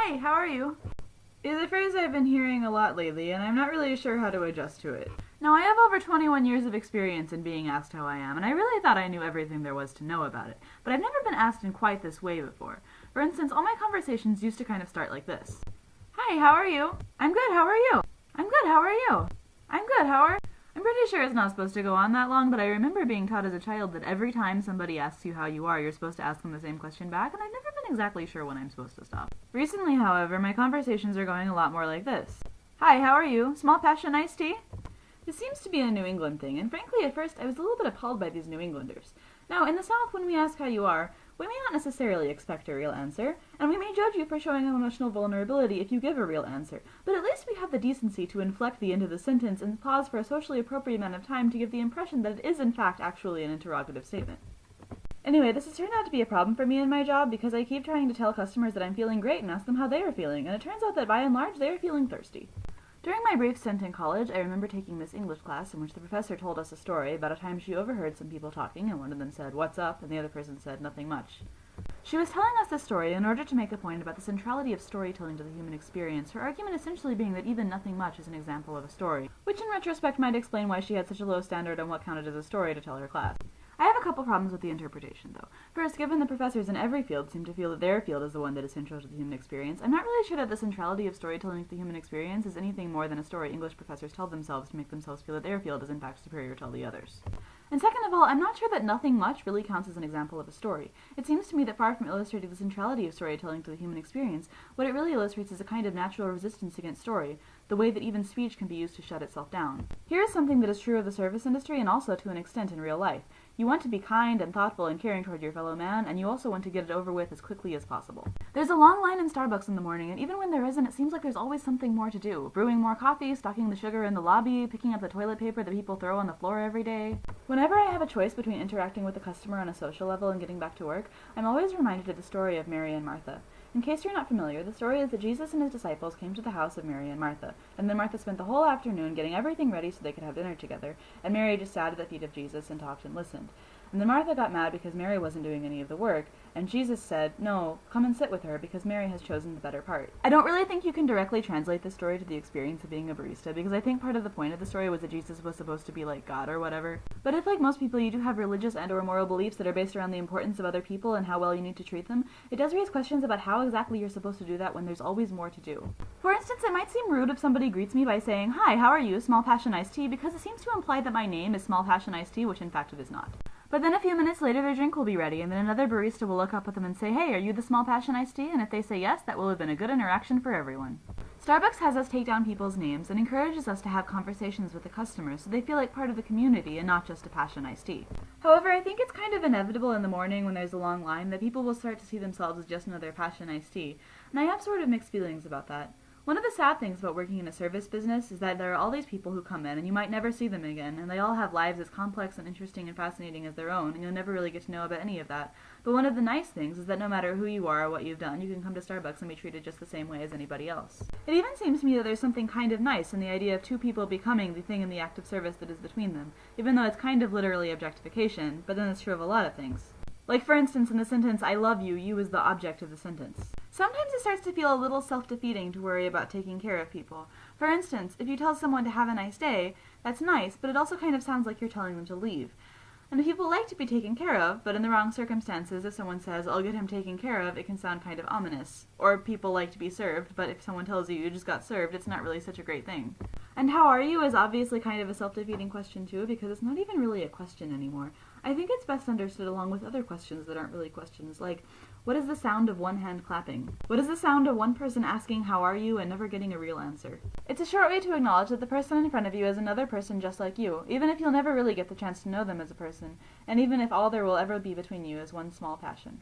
Hi, how are you? Is a phrase I've been hearing a lot lately, and I'm not really sure how to adjust to it. Now, I have over 21 years of experience in being asked how I am, and I really thought I knew everything there was to know about it, but I've never been asked in quite this way before. For instance, all my conversations used to kind of start like this. Hi, how are you? I'm good, how are you? I'm good, how are you? I'm good, how are... I'm pretty sure it's not supposed to go on that long, but I remember being taught as a child that every time somebody asks you how you are, you're supposed to ask them the same question back, and I've never been exactly sure when I'm supposed to stop. Recently, however, my conversations are going a lot more like this. Hi, how are you? Small passion iced tea? This seems to be a New England thing, and frankly, at first, I was a little bit appalled by these New Englanders. Now, in the South, when we ask how you are, we may not necessarily expect a real answer, and we may judge you for showing emotional vulnerability if you give a real answer, but at least we have the decency to inflect the end of the sentence and pause for a socially appropriate amount of time to give the impression that it is in fact actually an interrogative statement. Anyway, this has turned out to be a problem for me in my job because I keep trying to tell customers that I'm feeling great and ask them how they are feeling, and it turns out that by and large they are feeling thirsty. During my brief stint in college, I remember taking this English class in which the professor told us a story about a time she overheard some people talking, and one of them said, "What's up?" and the other person said, "Nothing much." She was telling us this story in order to make a point about the centrality of storytelling to the human experience, her argument essentially being that even nothing much is an example of a story, which in retrospect might explain why she had such a low standard on what counted as a story to tell her class. I have a couple problems with the interpretation, though. First, given the professors in every field seem to feel that their field is the one that is central to the human experience, I'm not really sure that the centrality of storytelling to the human experience is anything more than a story English professors tell themselves to make themselves feel that their field is in fact superior to all the others. And second of all, I'm not sure that nothing much really counts as an example of a story. It seems to me that far from illustrating the centrality of storytelling to the human experience, what it really illustrates is a kind of natural resistance against story, the way that even speech can be used to shut itself down. Here is something that is true of the service industry and also to an extent in real life. You want to be kind and thoughtful and caring toward your fellow man, and you also want to get it over with as quickly as possible. There's a long line in Starbucks in the morning, and even when there isn't, it seems like there's always something more to do. Brewing more coffee, stocking the sugar in the lobby, picking up the toilet paper that people throw on the floor every day. Whenever I have a choice between interacting with a customer on a social level and getting back to work, I'm always reminded of the story of Mary and Martha. In case you're not familiar, the story is that Jesus and his disciples came to the house of Mary and Martha, and then Martha spent the whole afternoon getting everything ready so they could have dinner together, and Mary just sat at the feet of Jesus and talked and listened. And then Martha got mad because Mary wasn't doing any of the work, and Jesus said, "No, come and sit with her because Mary has chosen the better part." I don't really think you can directly translate this story to the experience of being a barista, because I think part of the point of the story was that Jesus was supposed to be like God or whatever. But if, like most people, you do have religious and or moral beliefs that are based around the importance of other people and how well you need to treat them, it does raise questions about how exactly you're supposed to do that when there's always more to do. For instance, it might seem rude if somebody greets me by saying, "Hi, how are you? Small passion iced tea," because it seems to imply that my name is Small Passion Iced Tea, which in fact it is not. But then a few minutes later their drink will be ready, and then another barista will look up at them and say, "Hey, are you the Small Passion Iced Tea?" And if they say yes, that will have been a good interaction for everyone. Starbucks has us take down people's names and encourages us to have conversations with the customers so they feel like part of the community and not just a passion iced tea. However, I think it's kind of inevitable in the morning when there's a long line that people will start to see themselves as just another passion iced tea, and I have sort of mixed feelings about that. One of the sad things about working in a service business is that there are all these people who come in and you might never see them again, and they all have lives as complex and interesting and fascinating as their own, and you'll never really get to know about any of that. But one of the nice things is that no matter who you are or what you've done, you can come to Starbucks and be treated just the same way as anybody else. It even seems to me that there's something kind of nice in the idea of two people becoming the thing in the act of service that is between them, even though it's kind of literally objectification, but then it's true of a lot of things. Like, for instance, in the sentence, "I love you," you is the object of the sentence. Sometimes it starts to feel a little self-defeating to worry about taking care of people. For instance, if you tell someone to have a nice day, that's nice, but it also kind of sounds like you're telling them to leave. And people like to be taken care of, but in the wrong circumstances, if someone says, "I'll get him taken care of," it can sound kind of ominous. Or people like to be served, but if someone tells you you just got served, it's not really such a great thing. And "how are you" is obviously kind of a self-defeating question too, because it's not even really a question anymore. I think it's best understood along with other questions that aren't really questions, like, what is the sound of one hand clapping? What is the sound of one person asking "how are you" and never getting a real answer? It's a short way to acknowledge that the person in front of you is another person just like you, even if you'll never really get the chance to know them as a person, and even if all there will ever be between you is one small passion.